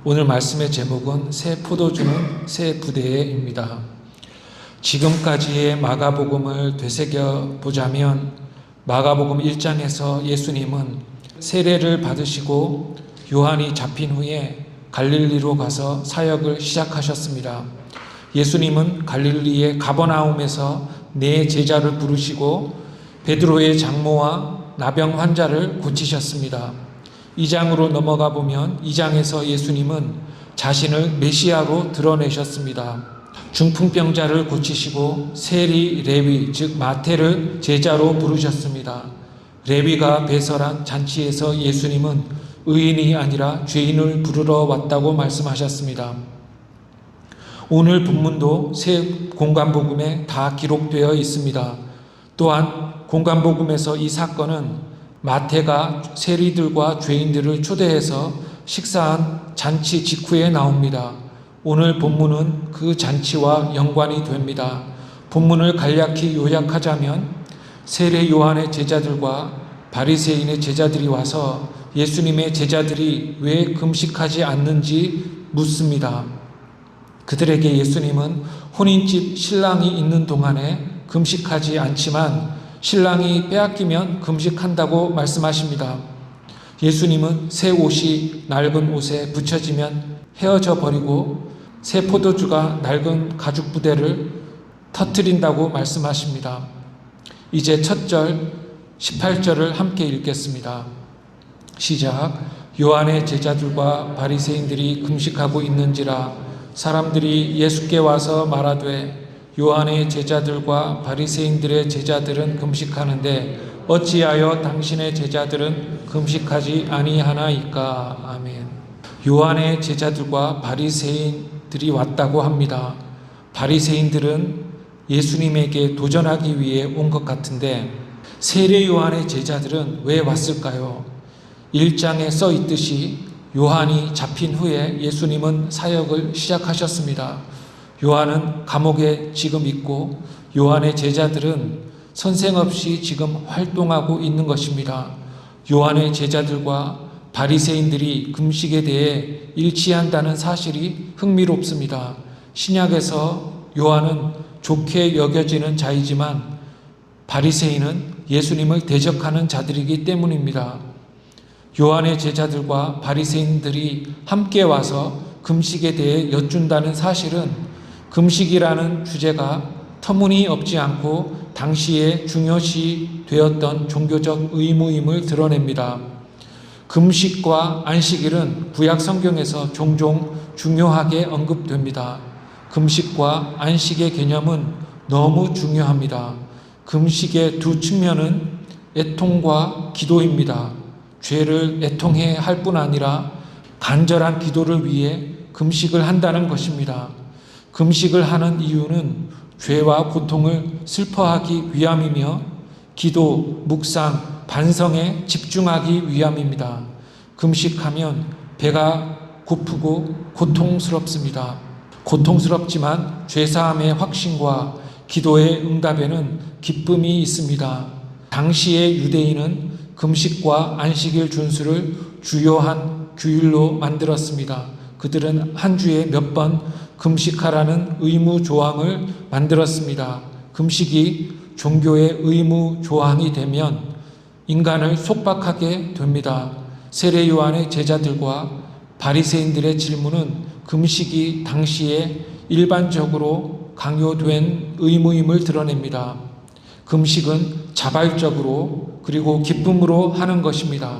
오늘 말씀의 제목은 새 포도주는 새 부대에입니다. 지금까지의 마가복음을 되새겨 보자면 마가복음 1장에서 예수님은 세례를 받으시고 요한이 잡힌 후에 갈릴리로 가서 사역을 시작하셨습니다. 예수님은 갈릴리의 가버나움에서 네 제자를 부르시고 베드로의 장모와 나병 환자를 고치셨습니다. 2장으로 넘어가 보면 2장에서 예수님은 자신을 메시아로 드러내셨습니다. 중풍병자를 고치시고 세리 레위 즉 마태를 제자로 부르셨습니다. 레위가 배설한 잔치에서 예수님은 의인이 아니라 죄인을 부르러 왔다고 말씀하셨습니다. 오늘 본문도 새 공관복음에 다 기록되어 있습니다. 또한 공관복음에서 이 사건은 마태가 세리들과 죄인들을 초대해서 식사한 잔치 직후에 나옵니다. 오늘 본문은 그 잔치와 연관이 됩니다. 본문을 간략히 요약하자면 세례 요한의 제자들과 바리새인의 제자들이 와서 예수님의 제자들이 왜 금식하지 않는지 묻습니다. 그들에게 예수님은 혼인집 신랑이 있는 동안에 금식하지 않지만 신랑이 빼앗기면 금식한다고 말씀하십니다. 예수님은 새 옷이 낡은 옷에 붙여지면 헤어져 버리고 새 포도주가 낡은 가죽 부대를 터뜨린다고 말씀하십니다. 이제 첫 절 18절을 함께 읽겠습니다. 시작. 요한의 제자들과 바리새인들이 금식하고 있는지라 사람들이 예수께 와서 말하되 요한의 제자들과 바리새인들의 제자들은 금식하는데 어찌하여 당신의 제자들은 금식하지 아니하나이까. 아멘. 요한의 제자들과 바리새인들이 왔다고 합니다. 바리새인들은 예수님에게 도전하기 위해 온 것 같은데 세례 요한의 제자들은 왜 왔을까요? 1장에 써 있듯이 요한이 잡힌 후에 예수님은 사역을 시작하셨습니다. 요한은 감옥에 지금 있고 요한의 제자들은 선생 없이 지금 활동하고 있는 것입니다. 요한의 제자들과 바리새인들이 금식에 대해 일치한다는 사실이 흥미롭습니다. 신약에서 요한은 좋게 여겨지는 자이지만 바리새인은 예수님을 대적하는 자들이기 때문입니다. 요한의 제자들과 바리새인들이 함께 와서 금식에 대해 여쭌다는 사실은 금식이라는 주제가 터무니없지 않고 당시에 중요시 되었던 종교적 의무임을 드러냅니다. 금식과 안식일은 구약 성경에서 종종 중요하게 언급됩니다. 금식과 안식의 개념은 너무 중요합니다. 금식의 두 측면은 애통과 기도입니다. 죄를 애통해야 할 뿐 아니라 간절한 기도를 위해 금식을 한다는 것입니다. 금식을 하는 이유는 죄와 고통을 슬퍼하기 위함이며 기도, 묵상, 반성에 집중하기 위함입니다. 금식하면 배가 고프고 고통스럽습니다. 고통스럽지만 죄사함의 확신과 기도의 응답에는 기쁨이 있습니다. 당시의 유대인은 금식과 안식일 준수를 주요한 규율로 만들었습니다. 그들은 한 주에 몇 번 금식하라는 의무 조항을 만들었습니다. 금식이 종교의 의무 조항이 되면 인간을 속박하게 됩니다. 세례 요한의 제자들과 바리새인들의 질문은 금식이 당시에 일반적으로 강요된 의무임을 드러냅니다. 금식은 자발적으로 그리고 기쁨으로 하는 것입니다.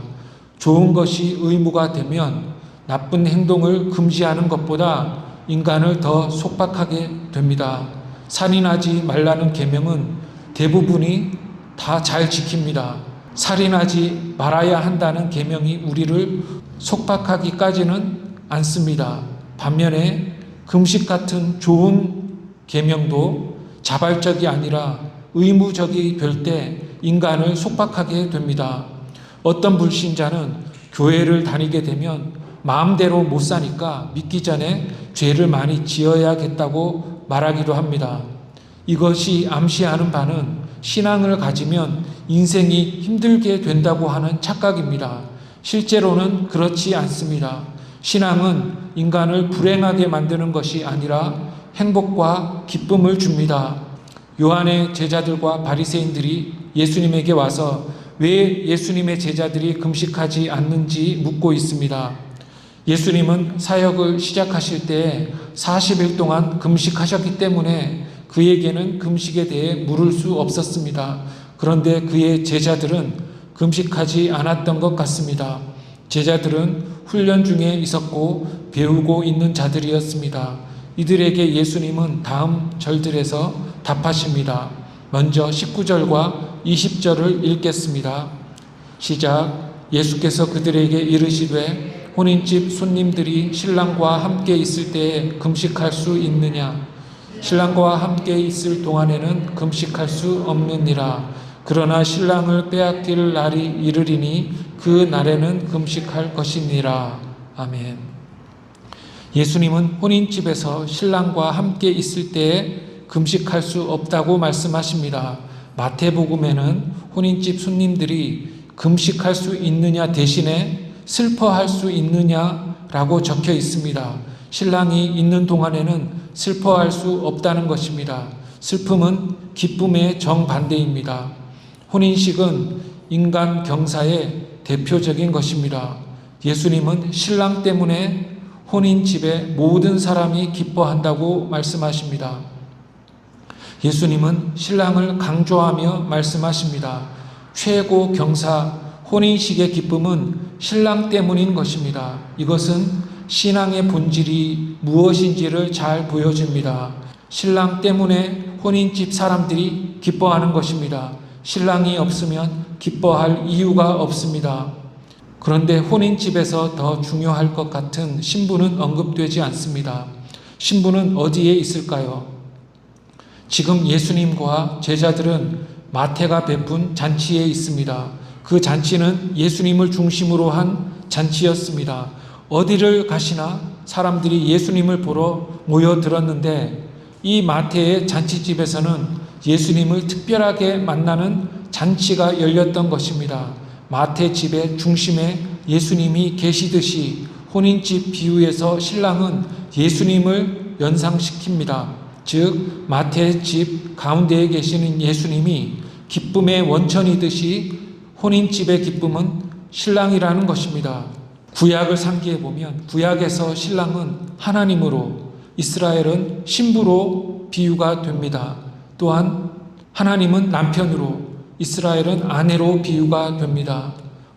좋은 것이 의무가 되면 나쁜 행동을 금지하는 것보다 인간을 더 속박하게 됩니다. 살인하지 말라는 계명은 대부분이 다 잘 지킵니다. 살인하지 말아야 한다는 계명이 우리를 속박하기까지는 않습니다. 반면에 금식 같은 좋은 계명도 자발적이 아니라 의무적이 될 때 인간을 속박하게 됩니다. 어떤 불신자는 교회를 다니게 되면 마음대로 못 사니까 믿기 전에 죄를 많이 지어야겠다고 말하기도 합니다. 이것이 암시하는 바는 신앙을 가지면 인생이 힘들게 된다고 하는 착각입니다. 실제로는 그렇지 않습니다. 신앙은 인간을 불행하게 만드는 것이 아니라 행복과 기쁨을 줍니다. 요한의 제자들과 바리새인들이 예수님에게 와서 왜 예수님의 제자들이 금식하지 않는지 묻고 있습니다. 예수님은 사역을 시작하실 때 40일 동안 금식하셨기 때문에 그에게는 금식에 대해 물을 수 없었습니다. 그런데 그의 제자들은 금식하지 않았던 것 같습니다. 제자들은 훈련 중에 있었고 배우고 있는 자들이었습니다. 이들에게 예수님은 다음 절들에서 답하십니다. 먼저 19절과 20절을 읽겠습니다. 시작. 예수께서 그들에게 이르시되 혼인집 손님들이 신랑과 함께 있을 때에 금식할 수 있느냐? 신랑과 함께 있을 동안에는 금식할 수 없느니라. 그러나 신랑을 빼앗길 날이 이르리니 그 날에는 금식할 것이니라. 아멘. 예수님은 혼인집에서 신랑과 함께 있을 때에 금식할 수 없다고 말씀하십니다. 마태복음에는 혼인집 손님들이 금식할 수 있느냐 대신에 슬퍼할 수 있느냐라고 적혀 있습니다. 신랑이 있는 동안에는 슬퍼할 수 없다는 것입니다. 슬픔은 기쁨의 정반대입니다. 혼인식은 인간 경사의 대표적인 것입니다. 예수님은 신랑 때문에 혼인집의 모든 사람이 기뻐한다고 말씀하십니다. 예수님은 신랑을 강조하며 말씀하십니다. 최고 경사, 혼인식의 기쁨은 신랑 때문인 것입니다. 이것은 신앙의 본질이 무엇인지를 잘 보여줍니다. 신랑 때문에 혼인집 사람들이 기뻐하는 것입니다. 신랑이 없으면 기뻐할 이유가 없습니다. 그런데 혼인집에서 더 중요할 것 같은 신부는 언급되지 않습니다. 신부는 어디에 있을까요? 지금 예수님과 제자들은 마태가 베푼 잔치에 있습니다. 그 잔치는 예수님을 중심으로 한 잔치였습니다. 어디를 가시나 사람들이 예수님을 보러 모여들었는데 이 마태의 잔치집에서는 예수님을 특별하게 만나는 잔치가 열렸던 것입니다. 마태 집의 중심에 예수님이 계시듯이 혼인집 비유에서 신랑은 예수님을 연상시킵니다. 즉 마태 집 가운데에 계시는 예수님이 기쁨의 원천이듯이 혼인집의 기쁨은 신랑이라는 것입니다. 구약을 상기해 보면 구약에서 신랑은 하나님으로, 이스라엘은 신부로 비유가 됩니다. 또한 하나님은 남편으로, 이스라엘은 아내로 비유가 됩니다.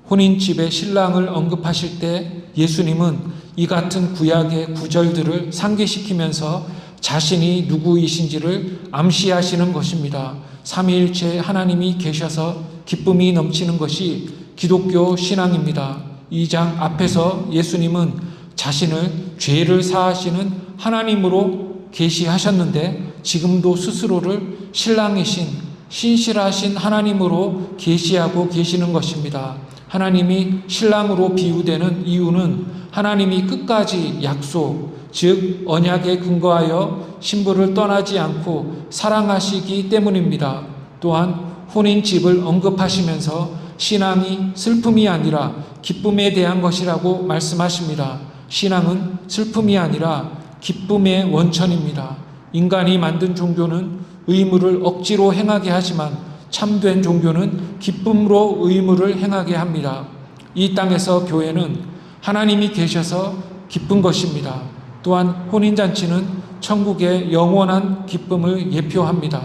혼인집의 신랑을 언급하실 때 예수님은 이 같은 구약의 구절들을 상기시키면서 자신이 누구이신지를 암시하시는 것입니다. 삼위일체 하나님이 계셔서 기쁨이 넘치는 것이 기독교 신앙입니다. 2장 앞에서 예수님은 자신을 죄를 사하시는 하나님으로 계시하셨는데 지금도 스스로를 신랑이신 신실하신 하나님으로 계시하고 계시는 것입니다. 하나님이 신랑으로 비유되는 이유는 하나님이 끝까지 약속, 즉 언약에 근거하여 신부를 떠나지 않고 사랑하시기 때문입니다. 또한 혼인집을 언급하시면서 신앙이 슬픔이 아니라 기쁨에 대한 것이라고 말씀하십니다. 신앙은 슬픔이 아니라 기쁨의 원천입니다. 인간이 만든 종교는 의무를 억지로 행하게 하지만 참된 종교는 기쁨으로 의무를 행하게 합니다. 이 땅에서 교회는 하나님이 계셔서 기쁜 것입니다. 또한 혼인잔치는 천국의 영원한 기쁨을 예표합니다.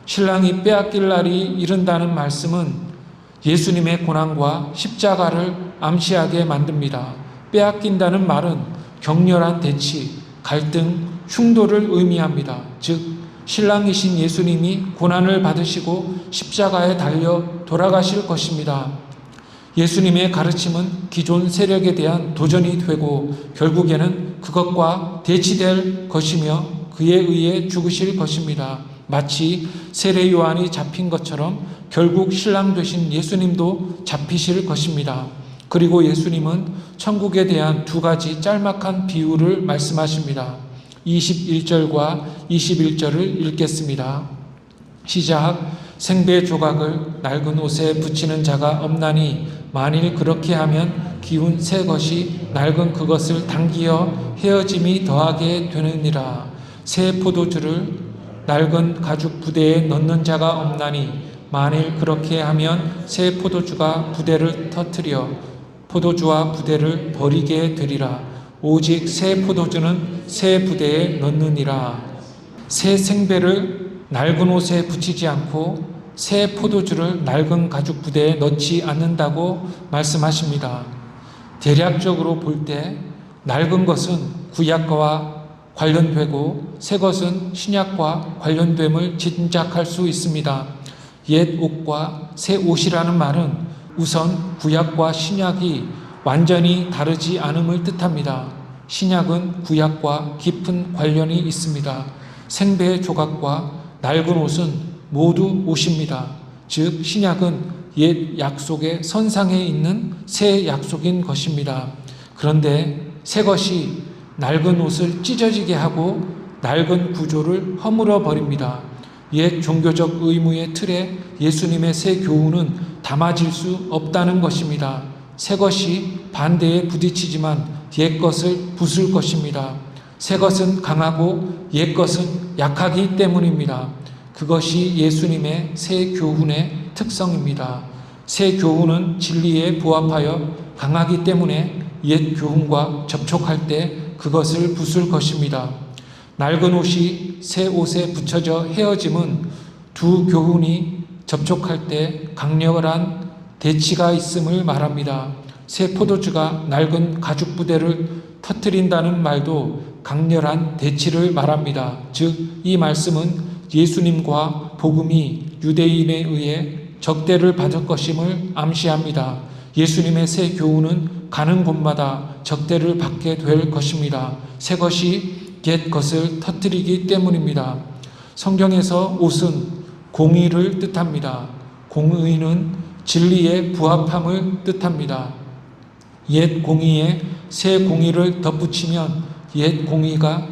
신랑이 빼앗길 날이 이른다는 말씀은 예수님의 고난과 십자가를 암시하게 만듭니다. 빼앗긴다는 말은 격렬한 대치, 갈등, 충돌을 의미합니다. 즉 신랑이신 예수님이 고난을 받으시고 십자가에 달려 돌아가실 것입니다. 예수님의 가르침은 기존 세력에 대한 도전이 되고 결국에는 그것과 대치될 것이며 그에 의해 죽으실 것입니다. 마치 세례 요한이 잡힌 것처럼 결국 신랑 되신 예수님도 잡히실 것입니다. 그리고 예수님은 천국에 대한 두 가지 짤막한 비유를 말씀하십니다. 21절과 21절을 읽겠습니다. 시작. 생배 조각을 낡은 옷에 붙이는 자가 없나니 만일 그렇게 하면 기운 새 것이 낡은 그것을 당기어 헤어짐이 더하게 되느니라. 새 포도주를 낡은 가죽 부대에 넣는 자가 없나니 만일 그렇게 하면 새 포도주가 부대를 터뜨려 포도주와 부대를 버리게 되리라. 오직 새 포도주는 새 부대에 넣느니라. 새 생배를 낡은 옷에 붙이지 않고 새 포도주를 낡은 가죽 부대에 넣지 않는다고 말씀하십니다. 대략적으로 볼 때 낡은 것은 구약과 관련되고 새 것은 신약과 관련됨을 짐작할 수 있습니다. 옛 옷과 새 옷이라는 말은 우선 구약과 신약이 완전히 다르지 않음을 뜻합니다. 신약은 구약과 깊은 관련이 있습니다. 생배 조각과 낡은 옷은 모두 옷입니다. 즉 신약은 옛 약속의 선상에 있는 새 약속인 것입니다. 그런데 새 것이 낡은 옷을 찢어지게 하고 낡은 구조를 허물어 버립니다. 옛 종교적 의무의 틀에 예수님의 새 교훈은 담아질 수 없다는 것입니다. 새 것이 반대에 부딪히지만 옛 것을 부술 것입니다. 새 것은 강하고 옛 것은 약하기 때문입니다. 그것이 예수님의 새 교훈의 특성입니다. 새 교훈은 진리에 부합하여 강하기 때문에 옛 교훈과 접촉할 때 그것을 부술 것입니다. 낡은 옷이 새 옷에 붙여져 헤어짐은 두 교훈이 접촉할 때 강렬한 대치가 있음을 말합니다. 새 포도주가 낡은 가죽 부대를 터뜨린다는 말도 강렬한 대치를 말합니다. 즉, 이 말씀은 예수님과 복음이 유대인에 의해 적대를 받을 것임을 암시합니다. 예수님의 새 교훈은 가는 곳마다 적대를 받게 될 것입니다. 새 것이 옛 것을 터뜨리기 때문입니다. 성경에서 옷은 공의를 뜻합니다. 공의는 진리의 부합함을 뜻합니다. 옛 공의에 새 공의를 덧붙이면 옛 공의가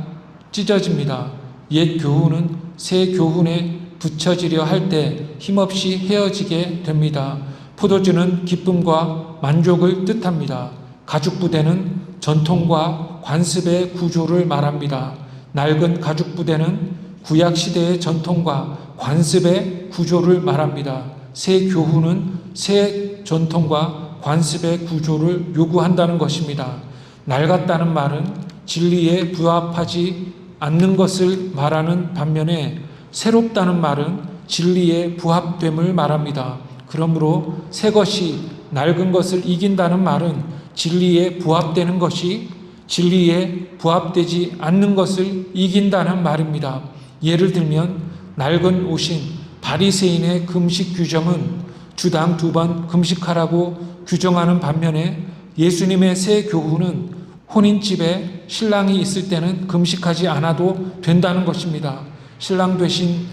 찢어집니다. 옛 교훈은 새 교훈에 붙여지려 할 때 힘없이 헤어지게 됩니다. 포도주는 기쁨과 만족을 뜻합니다. 가죽 부대는 전통과 관습의 구조를 말합니다. 낡은 가죽 부대는 구약 시대의 전통과 관습의 구조를 말합니다. 새 교훈은 새 전통과 관습의 구조를 요구한다는 것입니다. 낡았다는 말은 진리에 부합하지 않는 것을 말하는 반면에 새롭다는 말은 진리에 부합됨을 말합니다. 그러므로 새 것이 낡은 것을 이긴다는 말은 진리에 부합되는 것이 진리에 부합되지 않는 것을 이긴다는 말입니다. 예를 들면 낡은 옷인 바리새인의 금식 규정은 주당 2번 금식하라고 규정하는 반면에 예수님의 새 교훈은 혼인집에 신랑이 있을 때는 금식하지 않아도 된다는 것입니다. 신랑 되신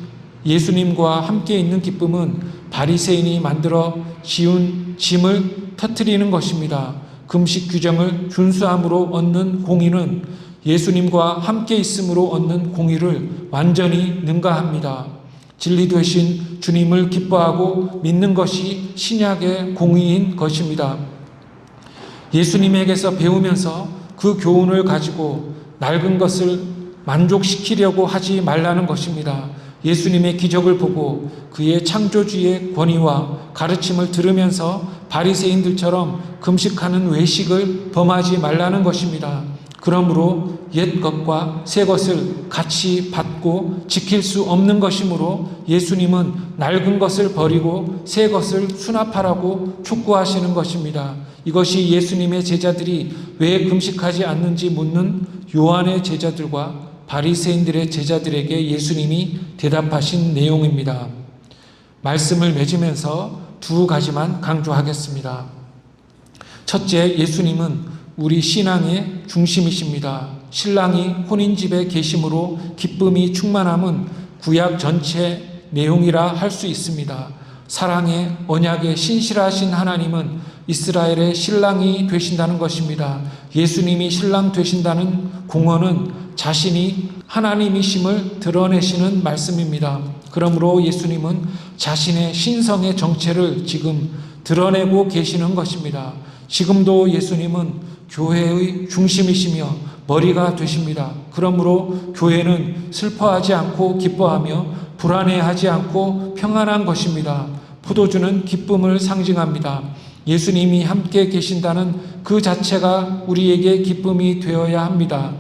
예수님과 함께 있는 기쁨은 바리새인이 만들어 지은 짐을 터뜨리는 것입니다. 금식 규정을 준수함으로 얻는 공의는 예수님과 함께 있음으로 얻는 공의를 완전히 능가합니다. 진리 되신 주님을 기뻐하고 믿는 것이 신약의 공의인 것입니다. 예수님에게서 배우면서 그 교훈을 가지고 낡은 것을 만족시키려고 하지 말라는 것입니다. 예수님의 기적을 보고 그의 창조주의 권위와 가르침을 들으면서 바리새인들처럼 금식하는 외식을 범하지 말라는 것입니다. 그러므로 옛 것과 새 것을 같이 받고 지킬 수 없는 것이므로 예수님은 낡은 것을 버리고 새 것을 수납하라고 촉구하시는 것입니다. 이것이 예수님의 제자들이 왜 금식하지 않는지 묻는 요한의 제자들과 바리새인들의 제자들에게 예수님이 대답하신 내용입니다. 말씀을 맺으면서 두 가지만 강조하겠습니다. 첫째, 예수님은 우리 신앙의 중심이십니다. 신랑이 혼인집에 계심으로 기쁨이 충만함은 구약 전체 내용이라 할 수 있습니다. 사랑의 언약에 신실하신 하나님은 이스라엘의 신랑이 되신다는 것입니다. 예수님이 신랑 되신다는 공언은 자신이 하나님이심을 드러내시는 말씀입니다. 그러므로 예수님은 자신의 신성의 정체를 지금 드러내고 계시는 것입니다. 지금도 예수님은 교회의 중심이시며 머리가 되십니다. 그러므로 교회는 슬퍼하지 않고 기뻐하며 불안해하지 않고 평안한 것입니다. 포도주는 기쁨을 상징합니다. 예수님이 함께 계신다는 그 자체가 우리에게 기쁨이 되어야 합니다.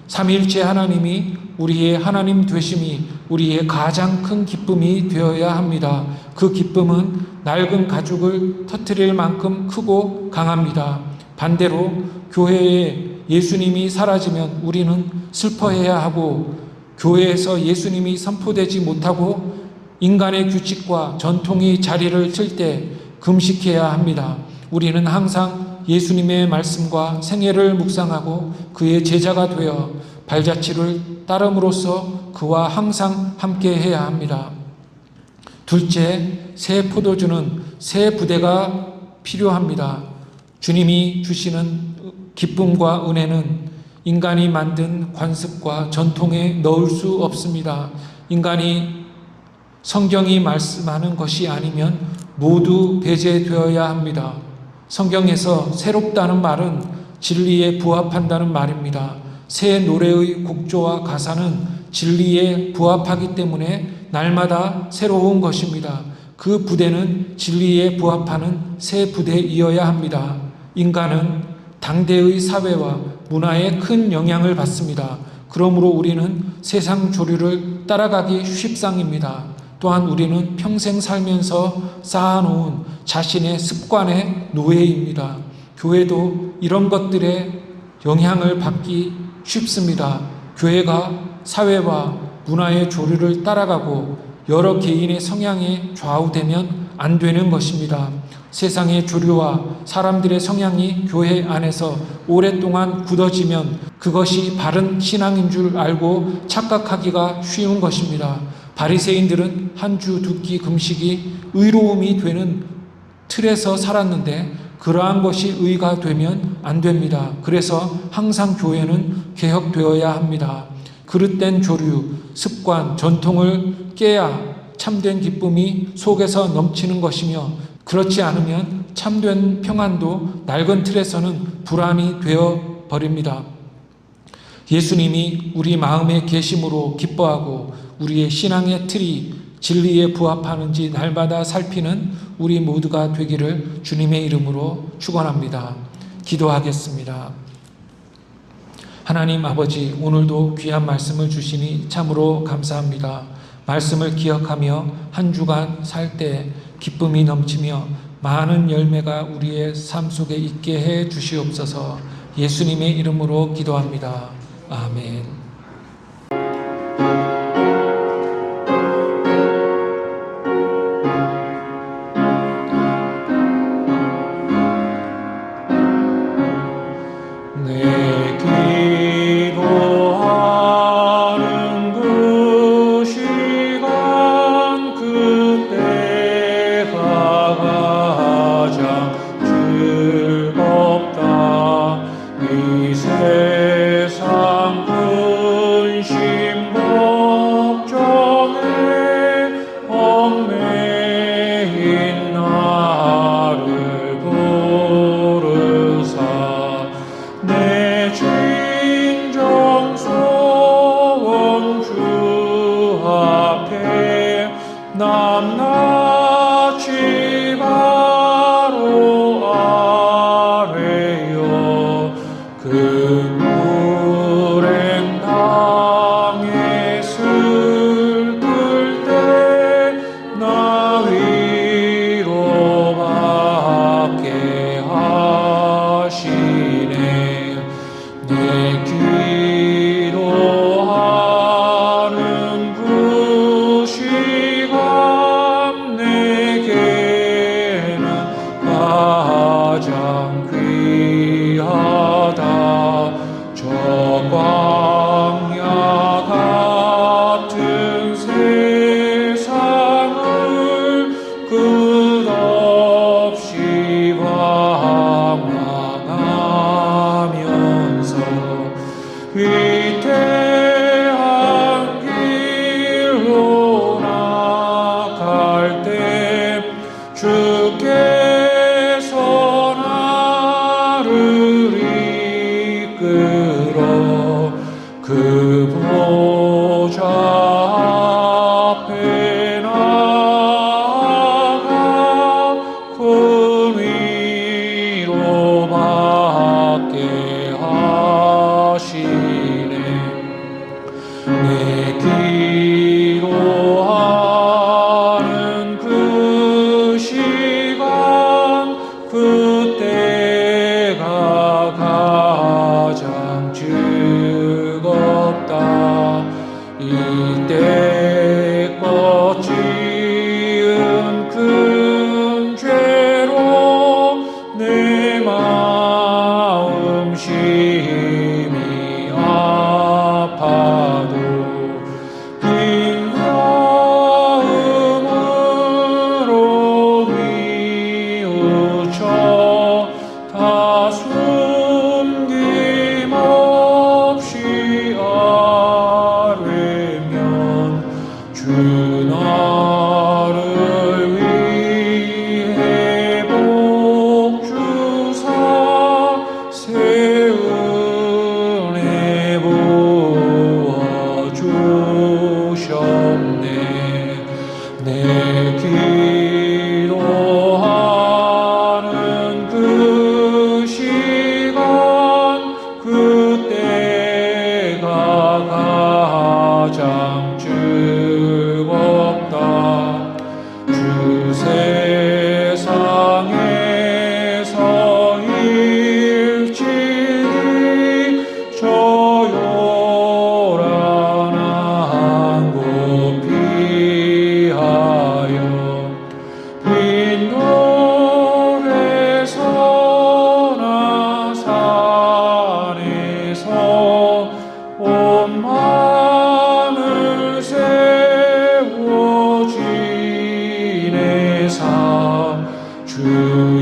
삼위일체 하나님이 우리의 하나님 되심이 우리의 가장 큰 기쁨이 되어야 합니다. 그 기쁨은 낡은 가죽을 터뜨릴 만큼 크고 강합니다. 반대로 교회에 예수님이 사라지면 우리는 슬퍼해야 하고, 교회에서 예수님이 선포되지 못하고 인간의 규칙과 전통이 자리를 칠 때 금식해야 합니다. 우리는 항상 예수님의 말씀과 생애를 묵상하고 그의 제자가 되어 발자취를 따름으로써 그와 항상 함께 해야 합니다. 둘째, 새 포도주는 새 부대가 필요합니다. 주님이 주시는 기쁨과 은혜는 인간이 만든 관습과 전통에 넣을 수 없습니다. 인간이 성경이 말씀하는 것이 아니면 모두 배제되어야 합니다. 성경에서 새롭다는 말은 진리에 부합한다는 말입니다. 새 노래의 곡조와 가사는 진리에 부합하기 때문에 날마다 새로운 것입니다. 그 부대는 진리에 부합하는 새 부대이어야 합니다. 인간은 당대의 사회와 문화에 큰 영향을 받습니다. 그러므로 우리는 세상 조류를 따라가기 쉽상입니다. 또한 우리는 평생 살면서 쌓아놓은 자신의 습관의 노예입니다. 교회도 이런 것들에 영향을 받기 쉽습니다. 교회가 사회와 문화의 조류를 따라가고 여러 개인의 성향에 좌우되면 안 되는 것입니다. 세상의 조류와 사람들의 성향이 교회 안에서 오랫동안 굳어지면 그것이 바른 신앙인 줄 알고 착각하기가 쉬운 것입니다. 바리새인들은 한 주 두 끼 금식이 의로움이 되는 틀에서 살았는데 그러한 것이 의가 되면 안 됩니다. 그래서 항상 교회는 개혁되어야 합니다. 그릇된 조류, 습관, 전통을 깨야 참된 기쁨이 속에서 넘치는 것이며, 그렇지 않으면 참된 평안도 낡은 틀에서는 불안이 되어 버립니다. 예수님이 우리 마음에 계심으로 기뻐하고 우리의 신앙의 틀이 진리에 부합하는지 날마다 살피는 우리 모두가 되기를 주님의 이름으로 축원합니다. 기도하겠습니다. 하나님 아버지, 오늘도 귀한 말씀을 주시니 참으로 감사합니다. 말씀을 기억하며 한 주간 살 때 기쁨이 넘치며 많은 열매가 우리의 삶 속에 있게 해 주시옵소서. 예수님의 이름으로 기도합니다. 아멘. 남나치 바로 아래요 그 무랭 땅에 슬플 때 나 위로 받게 하시네. 내 기도하는 그 시간 내게는 가장 귀하다. 저 광야 같은 세상을 끝없이 방황하면서 위태한 길로 나갈 때 주께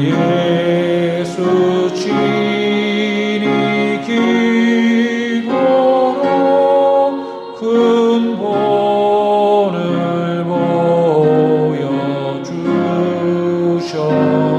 예수 친히 기도로 근본을 보여주셨네.